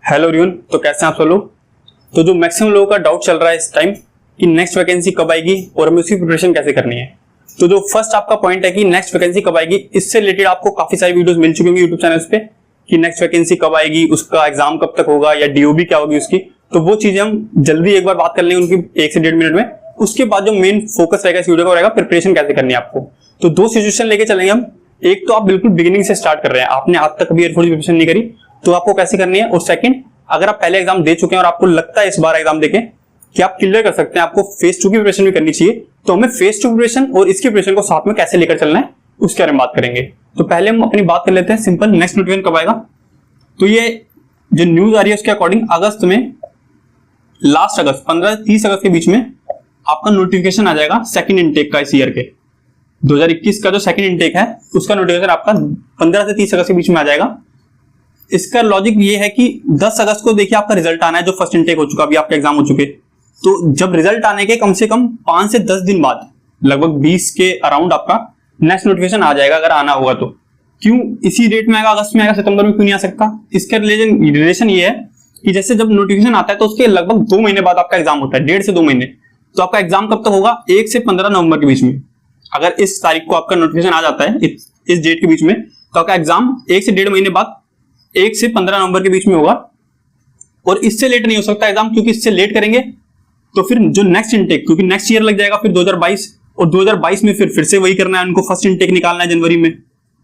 Hello everyone, तो कैसे हैं आप सब लोग। तो जो मैक्सिमम लोगों का डाउट चल रहा है इस टाइम कि नेक्स्ट वैकेंसी कब आएगी और हमें उसकी प्रिपरेशन कैसे करनी है। तो जो फर्स्ट आपका पॉइंट है कि नेक्स्ट वैकेंसी कब आएगी, इससे रिलेटेड आपको काफी सारी वीडियोस मिल चुकी होंगी यूट्यूब चैनल पे कि नेक्स्ट वैकेंसी कब आएगी, उसका एग्जाम कब तक होगा या डीओबी क्या होगी उसकी। तो वो चीजें हम जल्दी एक बार बात कर लेंगे उनकी 1 से 1.5 मिनट में। उसके बाद जो मेन फोकस रहेगा इस वीडियो का रहेगा प्रिपरेशन कैसे करनी है आपको। तो दो सिचुएशन लेके चलेंगे हम। एक तो आप बिल्कुल बिगिनिंग से स्टार्ट कर रहे हैं, आपने आज तक कभी एयरफोर्स की प्रिपरेशन नहीं करी, तो आपको कैसे करनी है। और सेकंड, अगर आप पहले एग्जाम दे चुके हैं और आपको लगता है इस बार एग्जाम देके कि आप क्लियर कर सकते हैं, आपको फेज 2 की प्रिपरेशन भी करनी चाहिए, तो हमें फेज 2 प्रिपरेशन और इसकी प्रिपरेशन को साथ में कैसे लेकर चलना है उसके बारे में बात करेंगे। तो पहले हम अपनी बात कर लेते हैं सिंपल, नेक्स्ट नोटिफिकेशन कब आएगा। तो ये जो न्यूज आ रही है उसके अकॉर्डिंग अगस्त में, लास्ट अगस्त 15 से 30 अगस्त के बीच में आपका नोटिफिकेशन आ जाएगा सेकंड इनटेक का। इस ईयर के 2021 का जो सेकंड इनटेक है उसका नोटिफिकेशन आपका 15 से 30 अगस्त के बीच में आ जाएगा। इसका लॉजिक ये है कि 10 अगस्त को देखिए आपका रिजल्ट आना है, जो फर्स्ट इनटेक हो चुका, अभी आपके एग्जाम हो चुके। तो जब रिजल्ट आने के कम से कम 5 से 10 दिन बाद, लगभग 20 के अराउंड आपका नेक्स्ट नोटिफिकेशन आ जाएगा अगर आना होगा तो। क्यों इसी डेट में आएगा, अगस्त में आएगा, सितंबर में क्यों नहीं आ सकता। इसका रिलेशन ये है कि जैसे जब नोटिफिकेशन आता है तो उसके लगभग 2 महीने बाद आपका एग्जाम होता है, 1.5 से 2 महीने। तो आपका एग्जाम कब तक होगा, 1 से 15 नवंबर के बीच में। अगर इस तारीख को आपका नोटिफिकेशन आ जाता है इस डेट के बीच में, तो आपका एग्जाम 1 से 1.5 महीने बाद 1 से 15 नवंबर के बीच में होगा। और इससे लेट नहीं हो सकता एग्जाम, क्योंकि इससे लेट करेंगे तो फिर जो नेक्स्ट इनटेक, क्योंकि नेक्स्ट ईयर लग जाएगा फिर 2022, और 2022 में फिर से वही करना है उनको, फर्स्ट इनटेक निकालना है जनवरी में।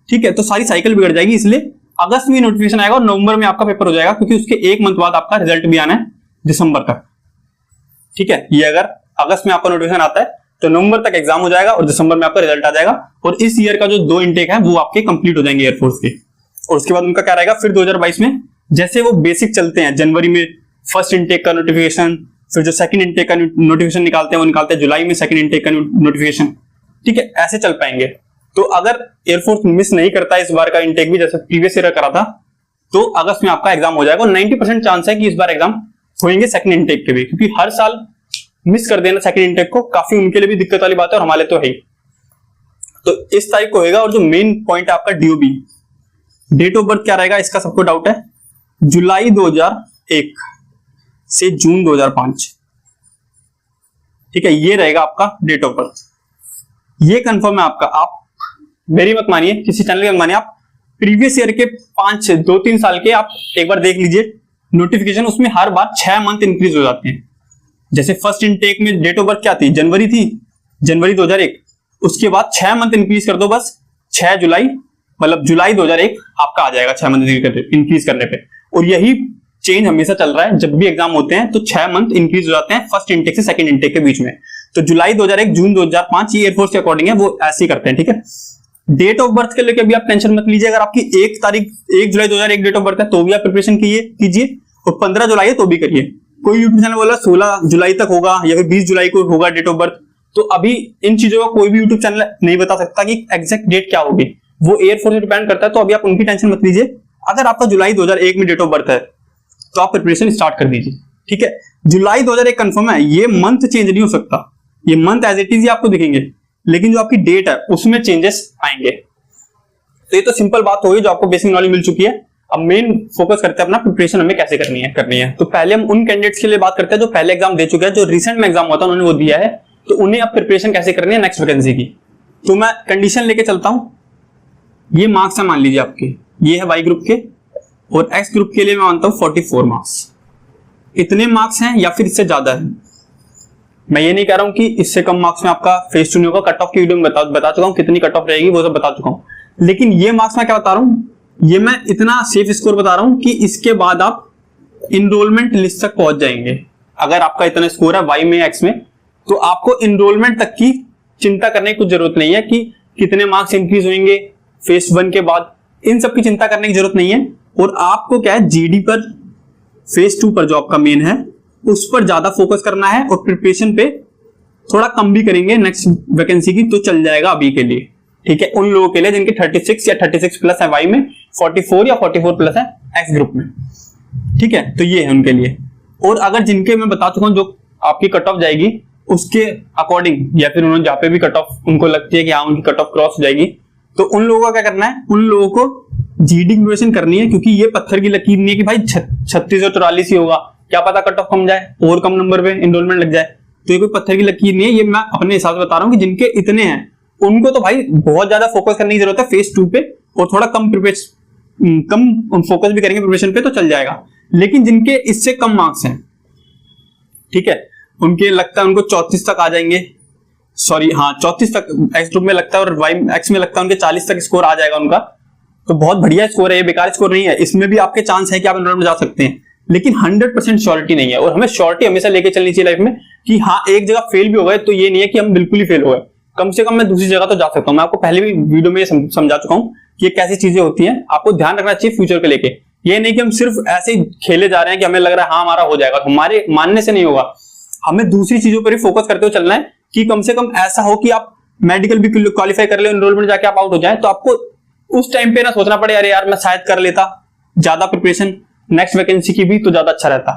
ठीक है, तो सारी साइकिल बिगड़ जाएगी। इसलिए अगस्त में नोटिफिकेशन आएगा और नवंबर में आपका पेपर हो जाएगा, क्योंकि उसके 1 मंथ बाद आपका रिजल्ट भी आना है दिसंबर तक। ठीक है, ये अगर अगस्त में आपका नोटिफिकेशन आता है तो नवंबर तक एग्जाम हो जाएगा और दिसंबर में आपका रिजल्ट आ जाएगा। और इस ईयर का जो 2 इनटेक है वो आपके कंप्लीट हो जाएंगे एयरफोर्स के। और उसके बाद उनका क्या रहेगा, फिर 2022 में जैसे वो बेसिक चलते हैं, जनवरी में फर्स्ट इनटेक का नोटिफिकेशन, फिर जो सेकंड इनटेक का नोटिफिकेशन निकालते हैं वो निकालते हैं जुलाई में सेकंड इनटेक का नोटिफिकेशन। ठीक है, ऐसे चल पाएंगे। तो अगर एयरफोर्स मिस नहीं करता इस बार का इनटेक भी, जैसे प्रीवियस ईयर करा था, तो अगस्त में आपका एग्जाम हो जाएगा। और 90% चांस है कि इस बार एग्जाम होंगे सेकंड इनटेक के भी, क्योंकि हर साल मिस कर देना सेकंड इनटेक को काफी उनके लिए भी दिक्कत वाली बात है और हमारे तो है ही। तो इस तारीख को होगा। और जो मेन पॉइंट है आपका डीओबी, डेट ऑफ बर्थ क्या रहेगा इसका सबको डाउट है। जुलाई 2001 से जून 2005। ठीक है, ये रहेगा आपका डेट ऑफ बर्थ। ये कंफर्म है आपका। आप मेरी मत मानिए, किसी चैनल की मत मानिए, आप प्रीवियस ईयर के 5 से 2-3 साल के आप एक बार देख लीजिए नोटिफिकेशन, उसमें हर बार 6 मंथ इंक्रीज हो जाते हैं। जैसे फर्स्ट इनटेक में डेट ऑफ बर्थ क्या थी, जनवरी थी, जनवरी 2001। उसके बाद 6 मंथ इंक्रीज कर दो, बस 6 जुलाई, मतलब जुलाई 2001 आपका आ जाएगा 6 मंथ इंक्रीज करने पे। और यही चेंज हमेशा चल रहा है, जब भी एग्जाम होते हैं तो 6 मंथ इंक्रीज हो जाते हैं फर्स्ट इनटेक से सेकंड इनटेक के बीच में। तो जुलाई 2001 जून 2005 ये एयरफोर्स के अकॉर्डिंग है, वो ऐसे ही करते हैं। ठीक है, डेट ऑफ बर्थ के लेकर भी आप टेंशन मत लीजिए। अगर आपकी 1 जुलाई 2001 डेट ऑफ बर्थ है तो भी आप प्रिपरेशन कीजिए, और 15 जुलाई है तो भी करिए। कोई यूट्यूब चैनल बोला 16 जुलाई तक होगा या फिर 20 जुलाई को होगा डेट ऑफ बर्थ, तो अभी इन चीजों का कोई भी यूट्यूब चैनल नहीं बता सकता कि एग्जैक्ट डेट क्या होगी, वो एयरफोर्स पे डिपेंड करता है। तो अभी आप उनकी टेंशन मत लीजिए। अगर आपका जुलाई 2001 में डेट ऑफ बर्थ है तो आप प्रिपरेशन स्टार्ट कर दीजिए। ठीक है, जुलाई 2001 कंफर्म है, ये मंथ चेंज नहीं हो सकता, ये मंथ एज इट इज ही आपको दिखेंगे, लेकिन जो आपकी डेट है उसमें चेंजेस आएंगे। तो ये तो सिंपल बात होगी जो आपको बेसिक नॉलेज मिल चुकी है। अब मेन फोकस करते हैं अपना प्रिपरेशन हमें कैसे करनी है। तो पहले हम उन कैंडिडेट्स के लिए बात करते हैं जो पहले एग्जाम दे चुके हैं, जो रिसेंट में एग्जाम हुआ था उन्होंने वो दिया है, तो उन्हें अब प्रिपरेशन कैसे करनी है नेक्स्ट वैकेंसी की। तो मैं कंडीशन लेके चलता हूं। ये मार्क्स है, मान लीजिए आपके, ये है वाई ग्रुप के, और एक्स ग्रुप के लिए मैं मानता हूं 44 मार्क्स। इतने मार्क्स हैं या फिर इससे ज्यादा है, मैं ये नहीं कह रहा हूं कि इससे कम मार्क्स में आपका फेज 2 नहीं होगा। कट ऑफ की वीडियो में बता चुका हूं कितनी कट ऑफ रहेगी, वो सब बता चुका हूं। लेकिन ये मार्क्स मैं क्या बता रहा हूं, ये मैं इतना सेफ स्कोर बता रहा हूं कि इसके बाद आप इनरोलमेंट लिस्ट तक पहुंच जाएंगे। अगर आपका इतना स्कोर है वाई में, एक्स में, तो आपको इनरोलमेंट तक की चिंता करने की कुछ जरूरत नहीं है कि कितने मार्क्स इंक्रीज होंगे फेज 1 के बाद। इन सब की चिंता करने की जरूरत नहीं है। और आपको क्या है, जीडी पर, फेज 2 पर जो आपका मेन है उस पर ज्यादा फोकस करना है, और प्रिपरेशन पे थोड़ा कम भी करेंगे नेक्स्ट वैकेंसी की तो चल जाएगा अभी के लिए। ठीक है, उन लोगों के लिए जिनके 36 या 36 प्लस है वाई में, 44 या 44 प्लस है एक्स ग्रुप में। ठीक है, तो ये है उनके लिए। और अगर जिनके मैं बता चुका हूं जो आपकी कट ऑफ जाएगी उसके अकॉर्डिंग, या फिर उन्होंने जहां पे भी कट ऑफ उनको लगती है कि हाँ उनकी कट ऑफ क्रॉस हो जाएगी, तो उन लोगों का क्या करना है, उन लोगों को जीडी की प्रिपरेशन करनी है, क्योंकि ये पत्थर की लकीर नहीं है कि भाई 3644 ही होगा, क्या पता कट ऑफ कम जाए और कम नंबर पे एनरोलमेंट लग जाए। तो ये कोई पत्थर की लकीर नहीं है, ये मैं अपने हिसाब से बता रहा हूँ कि जिनके इतने हैं उनको तो भाई बहुत ज्यादा फोकस करने की जरूरत है फेज 2 पे, और थोड़ा कम फोकस भी करेंगे प्रिपरेशन पे तो चल जाएगा। लेकिन जिनके इससे कम मार्क्स हैं, ठीक है, उनके लगता है उनको 34 तक आ जाएंगे, सॉरी हाँ 34 तक एक्स ग्रुप में लगता है, और वाई एक्स में लगता है उनके 40 तक स्कोर आ जाएगा उनका, तो बहुत बढ़िया स्कोर है, ये बेकार स्कोर नहीं है। इसमें भी आपके चांस है कि आप एनरोलमेंट जा सकते हैं, लेकिन 100% श्योरिटी नहीं है। और हमें श्योरिटी हमेशा लेके चलनी चाहिए लाइफ में कि हाँ एक जगह फेल भी हो गए तो ये नहीं है कि हम बिल्कुल ही फेल हो गए, कम से कम मैं दूसरी जगह तो जा सकता हूँ। मैं आपको पहले भी वीडियो में समझा चुका हूँ कि ये कैसी चीजें होती हैं, आपको ध्यान रखना चाहिए फ्यूचर को लेके। ये नहीं कि हम सिर्फ ऐसे ही खेले जा रहे हैं कि हमें लग रहा है हाँ हमारा हो जाएगा, हमारे मानने से नहीं होगा, हमें दूसरी चीजों पर ही फोकस करते हुए चलना है कि कम से कम ऐसा हो कि आप मेडिकल भी क्वालिफाई कर ले, एनरोलमेंट जाके आप आउट हो जाए, तो आपको उस टाइम पे ना सोचना पड़े अरे यार मैं शायद कर लेता ज्यादा प्रिपरेशन नेक्स्ट वैकेंसी की भी तो ज्यादा अच्छा रहता।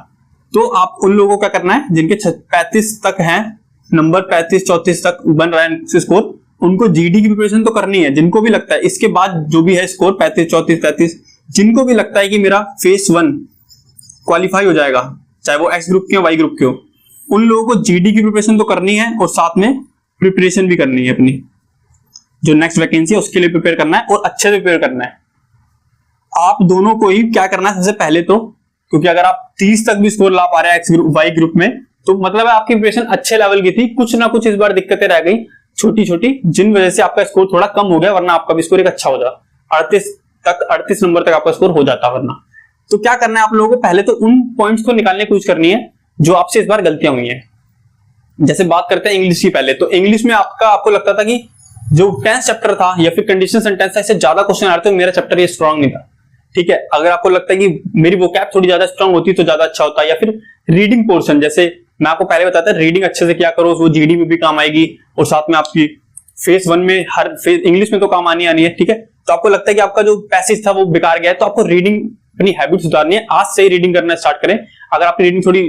तो आप उन लोगों को क्या करना है जिनके 35 तक है नंबर, 35-34 तक बन रहा है स्कोर, उनको जीडी की प्रिपरेशन तो करनी है। जिनको भी लगता है इसके बाद जो भी है स्कोर 35-34-35, जिनको भी लगता है कि मेरा फेज 1 क्वालिफाई हो जाएगा, चाहे वो एक्स ग्रुप के हो वाई ग्रुप के हो, उन लोगों को जीडी की प्रिपरेशन तो करनी है और साथ में प्रिपरेशन भी करनी है, अपनी जो नेक्स्ट वैकेंसी है उसके लिए प्रिपेयर करना है और अच्छे से प्रिपेयर करना है। आप दोनों को ही क्या करना है सबसे पहले तो, क्योंकि अगर आप 30 तक भी स्कोर ला पा रहे हैं एक्स ग्रुप वाई ग्रुप में तो मतलब है आपकी प्रिपरेशन अच्छे लेवल की थी, कुछ ना कुछ इस बार दिक्कतें रह गई छोटी छोटी, जिन वजह से आपका स्कोर थोड़ा कम हो गया, वरना आपका भी स्कोर एक अच्छा हो जाता, 38 नंबर तक आपका स्कोर हो जाता वरना। तो क्या करना है आप लोगों को, पहले तो उन पॉइंट्स को निकालने की कोशिश करनी है जो आपसे इस बार गलतियां हुई हैं। जैसे बात करते हैं इंग्लिश की पहले, तो इंग्लिश में आपको लगता था कि जो 10th चैप्टर था या फिर कंडीशन सेंटेंस था इससे ज्यादा क्वेश्चन आ रहे थे, मेरा चैप्टर ये स्ट्रांग नहीं था, ठीक है। अगर आपको लगता है कि मेरी वोकैब थोड़ी ज्यादा स्ट्रांग होती तो ज्यादा अच्छा होता, या फिर रीडिंग पोर्शन, जैसे मैं आपको पहले बताता था रीडिंग अच्छे से क्या करो वो जीडी में भी काम आएगी और साथ में आपकी फेज 1 में हर फेज इंग्लिश में तो काम आनी है, ठीक है। तो आपको लगता है कि आपका जो पैसेज था वो बेकार गया है, तो आपको रीडिंग अपनी हैबिट सुधारनी है, आज से ही रीडिंग करना स्टार्ट करें। अगर आपकी रीडिंग थोड़ी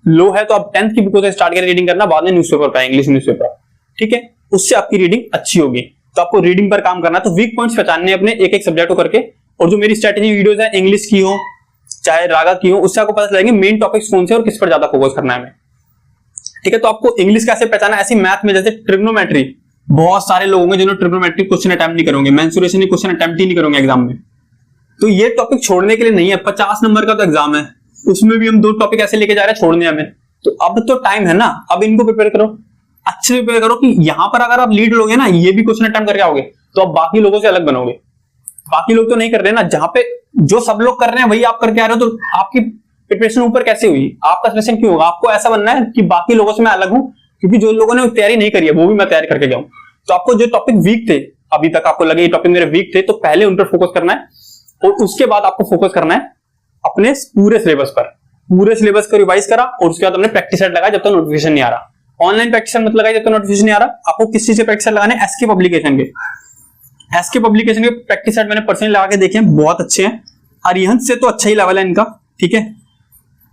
लो है तो आप 10th की बुकों से स्टार्ट करें रीडिंग करना, बाद में न्यूज़पेपर का इंग्लिश न्यूज़पेपर, ठीक है, उससे आपकी रीडिंग अच्छी होगी। तो आपको रीडिंग पर काम करना है, तो वीक पॉइंट्स पहचानने अपने एक एक सब्जेक्ट को करके, और जो मेरी स्ट्रेटेजी वीडियोस है इंग्लिश की हो चाहे रागा की हो, उससे आपको पता चलेंगे मेन टॉपिक्स कौन से और किस पर ज्यादा फोकस करना है हमें, ठीक है। तो आपको इंग्लिश कैसे पहचाना, ऐसी मैथ में जैसे ट्रिग्नोमेट्री, बहुत सारे लोग होंगे जिन्होंने ट्रिग्नोमेट्री क्वेश्चन अटेम्प्ट नहीं करोगे, मेंसुरेशन क्वेश्चन अटेम्प्ट ही नहीं करोगे एग्जाम में, तो ये टॉपिक छोड़ने के लिए नहीं है। 50 नंबर का तो एग्जाम है, उसमें भी हम 2 टॉपिक ऐसे लेके जा रहे हैं छोड़ने हमें, तो अब तो टाइम है ना, अब इनको प्रिपेयर करो, अच्छे से प्रिपेयर करो कि यहां पर अगर आप लीड लोगे ना, ये भी क्वेश्चन अटेम्प्ट करके आओगे तो आप बाकी लोगों से अलग बनोगे। बाकी लोग तो नहीं कर रहे ना, जहां पे जो सब लोग कर रहे हैं वही आप करके आ रहे हो, तो आपकी प्रिपरेशन ऊपर कैसे हुई, आपका सिलेक्शन क्यों होगा। आपको ऐसा बनना है कि बाकी लोगों से मैं अलग हूं, क्योंकि जो लोगों ने तैयारी नहीं करी है वो भी मैं तैयारी करके जाऊं। तो आपको जो टॉपिक वीक थे अभी तक, आपको लगे ये टॉपिक मेरे वीक थे, तो पहले उन पर फोकस करना है, और उसके बाद आपको फोकस करना है अपने पूरे सिलेबस पर। पूरे सिलेबस को रिवाइज करा और उसके बाद हमने प्रैक्टिस सेट लगाया जब तक नोटिफिकेशन नहीं आ रहा, ऑनलाइन प्रैक्टिस सेट मत लगाइए जब तक नोटिफिकेशन नहीं आ रहा। आपको किस चीज से प्रैक्टिस सेट लगाने, एसके पब्लिकेशन के, एसके पब्लिकेशन के प्रैक्टिस सेट मैंने पर्सनली लगा के देखे हैं, बहुत अच्छे हैं। अरिहंत से तो अच्छा ही लेवल है इनका, ठीक है,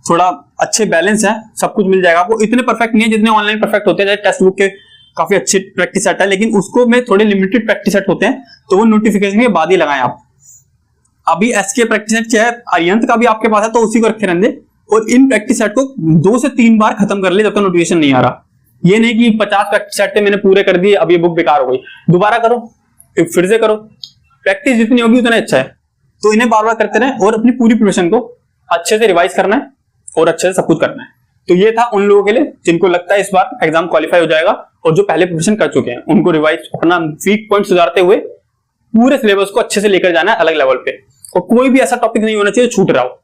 थोड़ा अच्छे बैलेंस है, सब कुछ मिल जाएगा आपको। इतने परफेक्ट नहीं है जितने ऑनलाइन परफेक्ट होते हैं, टेक्स्ट बुक के काफी अच्छे प्रैक्टिस सेट है, लेकिन उसको में थोड़े लिमिटेड प्रैक्टिस सेट होते हैं, तो वो नोटिफिकेशन के बाद ही लगाएं आप। अभी एसके प्रैक्टिस सेट क्या है, अरिहंत का भी आपके पास है तो उसी को रखे रहने दे, और इन प्रैक्टिस सेट को 2 से 3 बार खत्म कर ले जब तक नोटिफिकेशन नहीं आ रहा। ये नहीं कि 50 प्रैक्टिस सेट थे मैंने पूरे कर दिए अब ये बुक बेकार हो गई, दोबारा करो, फिर से करो, प्रैक्टिस जितनी होगी उतना अच्छा है। तो इन्हें बार बार करते रहें और अपनी पूरी प्रिपरेशन को अच्छे से रिवाइज करना है और अच्छे से सब कुछ करना है। तो ये था उन लोगों के लिए जिनको लगता है इस बार एग्जाम क्वालिफाई हो जाएगा, और जो पहले प्रिपरेशन कर चुके हैं उनको रिवाइज अपना वीक पॉइंट सुधारते हुए पूरे सिलेबस को अच्छे से लेकर जाना है अलग लेवल पे, और कोई भी ऐसा टॉपिक नहीं होना चाहिए छूट रहा हो।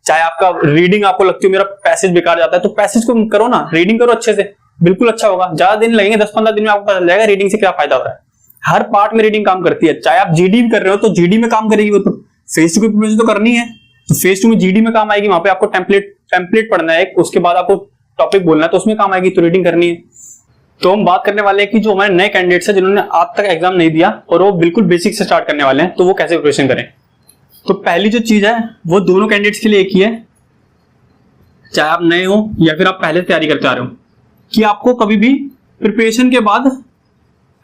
चाहे आपका रीडिंग आपको लगती हो मेरा पैसेज बेकार जाता है, तो पैसेज को करो ना, रीडिंग करो अच्छे से, बिल्कुल अच्छा होगा। ज्यादा दिन लगेंगे, 10-15 दिन में आपको पता चल जाएगा रीडिंग से क्या फायदा हो रहा है। हर पार्ट में रीडिंग काम करती है, चाहे आप जीडी भी कर रहे हो तो जीडी में काम करेगी वो, तो फेज 2 की प्रिपरेशन तो करनी है, तो फेज 2 में जीडी में काम आएगी, वहां पे आपको टेम्पलेट पढ़ना है, उसके बाद आपको टॉपिक बोलना है तो उसमें काम आएगी, तो रीडिंग करनी है। तो हम बात करने वाले हैं कि जो हमारे नए कैंडिडेट्स हैं जिन्होंने आज तक एग्जाम नहीं दिया और वो बिल्कुल बेसिक से स्टार्ट करने वाले हैं, तो वो कैसे प्रिपरेशन करें। तो पहली जो चीज है वो दोनों कैंडिडेट्स के लिए एक ही है, चाहे आप नए हो या फिर आप पहले तैयारी करते आ रहे हो, कि आपको कभी भी प्रिपरेशन के बाद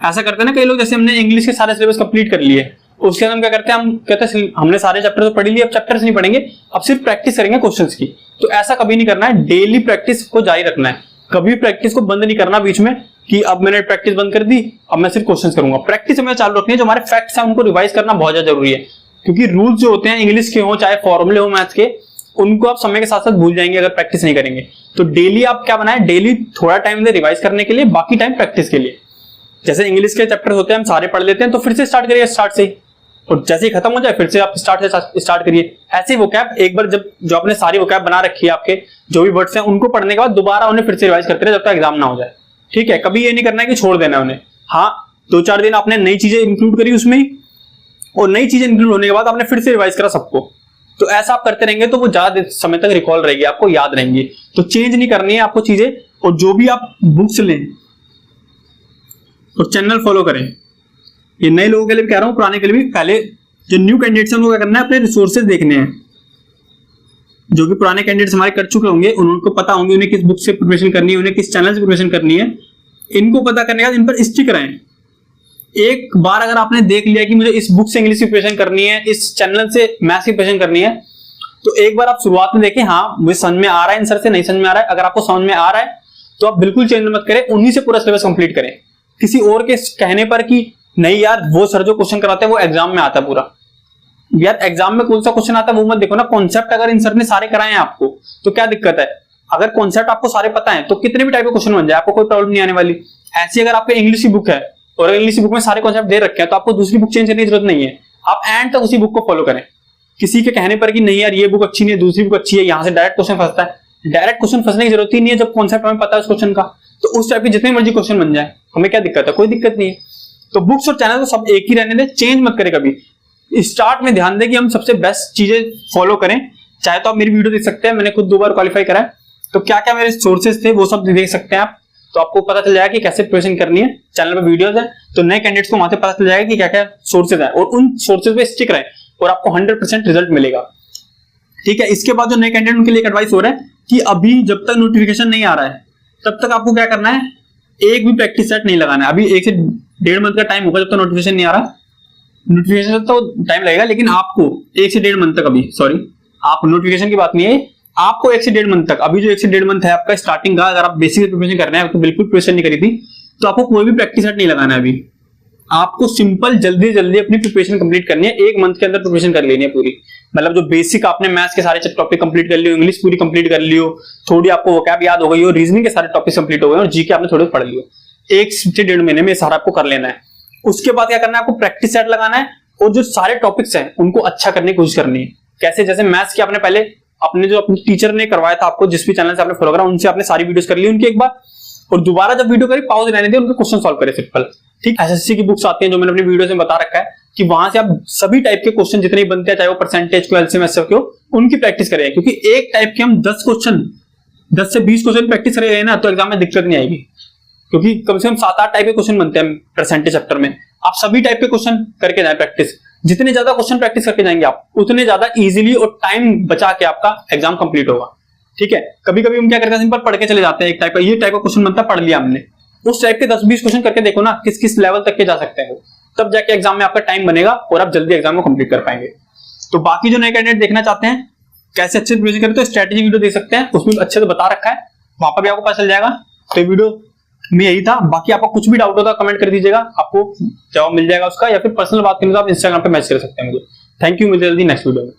ऐसा करते हैं ना कई लोग, जैसे हमने इंग्लिश के सारे सिलेबस कंप्लीट कर लिए उसके बाद हम क्या करते हैं, हम कहते हैं हमने सारे चैप्टर तो पढ़ लिए, अब चैप्टर्स नहीं पढ़ेंगे, अब सिर्फ प्रैक्टिस करेंगे क्वेश्चंस की। तो ऐसा कभी नहीं करना है, डेली प्रैक्टिस को जारी रखना है, कभी प्रैक्टिस को बंद नहीं करना बीच में कि अब मैंने प्रैक्टिस बंद कर दी, अब मैं सिर्फ क्वेश्चंस करूंगा। प्रैक्टिस हमें चालू रखनी है, जो हमारे फैक्ट्स हैं उनको रिवाइज करना बहुत ज्यादा जरूरी है, क्योंकि रूल्स जो होते हैं इंग्लिश के हो चाहे फॉर्मूले हो मैथ्स के, उनको आप समय के साथ साथ भूल जाएंगे अगर प्रैक्टिस नहीं करेंगे। तो डेली आप क्या बनाए, डेली थोड़ा टाइम दे रिवाइज करने के लिए, बाकी टाइम प्रैक्टिस के लिए। जैसे इंग्लिश के चैप्टर होते हैं हम सारे पढ़ लेते हैं, तो फिर से स्टार्ट करिए स्टार्ट से, और जैसे ही खत्म हो जाए फिर से आप स्टार्ट करिए। ऐसे वोकैब एक बार जब जो आपने सारी वोकैब बना रखी है, आपके जो भी वर्ड्स हैं उनको पढ़ने के बाद दोबारा उन्हें फिर से रिवाइज करते रहे जब तक एग्जाम ना हो जाए। ठीक है, कभी ये नहीं करना है कि छोड़ देना है उन्हें। हाँ, 2-4 दिन आपने नई चीजें इंक्लूड करी उसमें, और नई चीजें इंक्लूड होने के बाद आपने फिर से रिवाइज करा सबको। तो ऐसा आप करते रहेंगे तो वो ज्यादा समय तक रिकॉल रहेगी, आपको याद रहेंगी। तो चेंज नहीं करनी है आपको चीजें, और जो भी आप बुक्स लें और चैनल फॉलो करें। ये नए लोगों के लिए भी कह रहा हूं, पुराने के लिए भी। पहले जो न्यू कैंडिडेट्स हैं उनको क्या करना है, अपने रिसोर्सेज देखने हैं। जो कि पुराने कैंडिडेट्स हमारे कर चुके होंगे, उनको पता होंगे उन्हें किस बुक से प्रिपरेशन करनी है, उन्हें किस चैनल से प्रिपरेशन करनी है। इनको पता करने के बाद इन पर स्टिक रहें। एक बार अगर आपने देख लिया कि मुझे इस बुक से इंग्लिश की प्रिपरेशन करनी है, इस चैनल से मैथ्स की प्रिपरेशन करनी है, तो एक बार आप शुरुआत में देखें, हाँ मुझे समझ में आ रहा है इन सर से, नहीं समझ में आ रहा है। अगर आपको समझ में आ रहा है तो आप बिल्कुल चेंज मत करें, उन्हीं से पूरा सिलेबस कंप्लीट करें। किसी और के कहने पर कि नहीं यार वो सर जो क्वेश्चन कराते हैं वो एग्जाम में आता है पूरा, यार एग्जाम में कौन सा क्वेश्चन आता है वो मत देखो ना। कॉन्सेप्ट अगर इन सर ने सारे कराए हैं आपको तो क्या दिक्कत है। अगर कॉन्सेप्ट आपको सारे पता है तो कितने भी टाइप के क्वेश्चन बन जाए, आपको कोई प्रॉब्लम नहीं आने वाली। ऐसी अगर आपको इंग्लिश की बुक है और इंग्लिश की बुक में सारे कॉन्सेप्ट दे रखे हैं तो आपको दूसरी बुक चेंज करने की जरूरत नहीं है। आप एंड तक उसी बुक को फॉलो करें। किसी के कहने पर कि नहीं यार ये बुक अच्छी नहीं है, दूसरी बुक अच्छी है, यहां से डायरेक्ट क्वेश्चन फंसता है, डायरेक्ट क्वेश्चन फंसने की जरूरत ही नहीं है। जब कॉन्सेप्ट हमें पता है उस क्वेश्चन का, तो उस टाइप के जितने मर्जी क्वेश्चन बन जाए, हमें क्या दिक्कत है, कोई दिक्कत नहीं है। तो बुक्स और चैनल तो सब एक ही रहने दें, चेंज मत करें कभी। स्टार्ट में ध्यान दें कि हम सबसे बेस्ट चीजें फॉलो करें। चाहे तो आप मेरी वीडियो देख सकते हैं, मैंने खुद 2 बार क्वालिफाई करा है, तो क्या क्या मेरे सोर्सेज थे वो सब देख सकते हैं आप। तो आपको पता चल जाएगा कि कैसे प्रिपरेशन करनी है। चैनल पे वीडियोस है, तो नए कैंडिडेट्स को वहां से पता चल जाएगा कि क्या क्या सोर्सेज है, और उन सोर्सेज पे स्टिक रहे और आपको 100% रिजल्ट मिलेगा। ठीक है, इसके बाद जो नए कैंडिडेट उनके लिए एडवाइस हो रहा है कि अभी जब तक नोटिफिकेशन नहीं आ रहा है तब तक आपको क्या करना है, एक भी प्रैक्टिस सेट नहीं लगाना है। अभी 1 से 1.5 मंथ का टाइम होगा जब तक नोटिफिकेशन नहीं आ रहा। नोटिफिकेशन तो टाइम लगेगा, लेकिन आपको 1 से 1.5 मंथ तक, अभी सॉरी आप नोटिफिकेशन की बात नहीं है, आपको 1 से 1.5 मंथ तक, अभी जो 1 से 1.5 मंथ है आपका स्टार्टिंग का, अगर आप बेसिक प्रिपरेशन कर रहे हैं तो बिल्कुल प्रिपरेशन नहीं करी थी, तो आपको कोई भी प्रैक्टिस सेट नहीं लगाना है। अभी आपको सिंपल जल्दी जल्दी अपनी प्रिपरेशन कंप्लीट करनी है। 1 मंथ के अंदर प्रिपरेशन कर लेनी है पूरी। मतलब जो बेसिक आपने मैथ्स के सारे टॉपिक कंप्लीट कर लियो, इंग्लिश पूरी कंप्लीट कर लियो, थोड़ी आपको वोकैब याद हो गई हो, रीजनिंग के सारे टॉपिक कंप्लीट हो गए और जीके आपने थोड़े पढ़ लियो, 1 से 1.5 महीने में सारा आपको कर लेना है। उसके बाद क्या करना है, आपको प्रैक्टिस सेट लगाना है और जो सारे टॉपिक्स हैं उनको अच्छा करने की कोशिश करनी है। कैसे, जैसे मैथ्स की आपने पहले अपने जो अपने टीचर ने करवाया था आपको, जिस भी चैनल से आपने फॉलो करा, उनसे आपने सारी वीडियोस कर ली उनकी एक बार, और दोबारा जब वीडियो करी पाउज रहने दे, उनके क्वेश्चन सॉल्व करे सिंपल। ठीक, एसएससी की बुक्स आती हैं जो मैंने अपनी वीडियोस में बता रखा है कि वहां से आप सभी टाइप के क्वेश्चन जितने बनते हैं, चाहे वो परसेंटेज को, एलसीएम एसएफ को, उनकी प्रैक्टिस करें। क्योंकि एक टाइप के हम 10 से 20 क्वेश्चन प्रैक्टिस करेंगे ना तो एग्जाम में दिक्कत नहीं आएगी, क्योंकि कम से कम 7-8 टाइप के क्वेश्चन बनते हैं परसेंटेज चैप्टर में। आप सभी टाइप के क्वेश्चन करके जाए प्रैक्टिस। जितने ज्यादा क्वेश्चन प्रैक्टिस करके जाएंगे आप, उतने ज्यादा इजीली और टाइम बचा के आपका एग्जाम कंप्लीट होगा। ठीक है, कभी कभी हम क्या करते हैं, सिंपल पढ़ के चले जाते हैं, एक टाइप का ये टाइप का क्वेश्चन बनता है, पढ़ लिया हमने, उस टाइप के 10-20 क्वेश्चन करके देखो ना किस किस लेवल तक के जा सकते हैं, तब जाके एग्जाम में आपका टाइम बनेगा और आप जल्दी एग्जाम को कंप्लीट कर पाएंगे। तो बाकी जो नए कैंडिडेट देखना चाहते हैं कैसे अच्छे से प्रिपरेशन करें, तो स्ट्रेटेजी वीडियो देख सकते हैं, उसमें अच्छे से बता रखा है, वहां पर भी आपको पता चल जाएगा। तो वीडियो में यही था। बाकी आपको कुछ भी डाउट होता है कमेंट कर दीजिएगा, आपको जवाब मिल जाएगा उसका, या फिर पर्सनल बात करनी तो आप इंस्टाग्राम पे मैसेज कर सकते हैं मुझे। थैंक यू, मिलते हैं जल्दी नेक्स्ट वीडियो में।